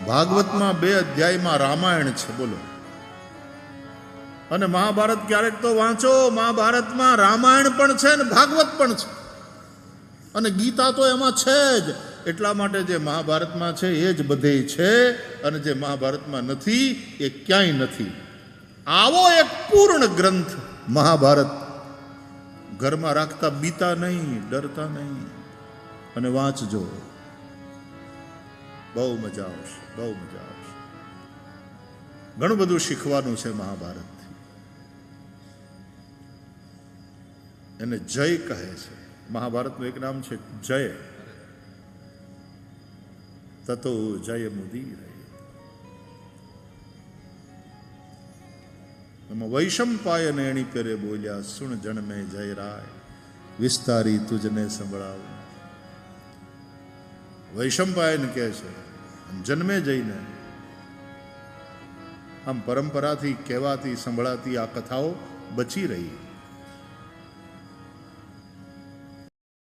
ભાગવતમાં 2 અધ્યાયમાં રામાયણ છે, બોલો. અને મહાભારત ક્યારેક તો વાંચો, મહાભારતમાં રામાયણ પણ છે ને ભાગવત પણ છે, અને ગીતા તો એમાં છે જ. એટલા માટે જે મહાભારતમાં છે એ જ બધે છે, અને જે મહાભારતમાં નથી એ ક્યાંય નથી. આવો એક પૂર્ણ ગ્રંથ મહાભારત, ઘરમાં રાખતા બીતા નહીં, ડરતા નહીં, અને વાંચજો, બહુ મજા આવશે, બહુ મજા આવશે. ઘણું બધું શીખવાનું છે મહાભારતથી. એને જય કહે છે. મહાભારતનું એક નામ છે જય. તતો જય મુદીર. એમાં વૈશંપાયન એણી પેરે બોલ્યા, સુણ જણમે જય રાય, વિસ્તારી તુજને સંભળાવ. વૈશંપાયન કહે છે, જન્મે જઈને આમ પરંપરાથી કહેવાતી સંભળાતી આ કથાઓ બચી રહી.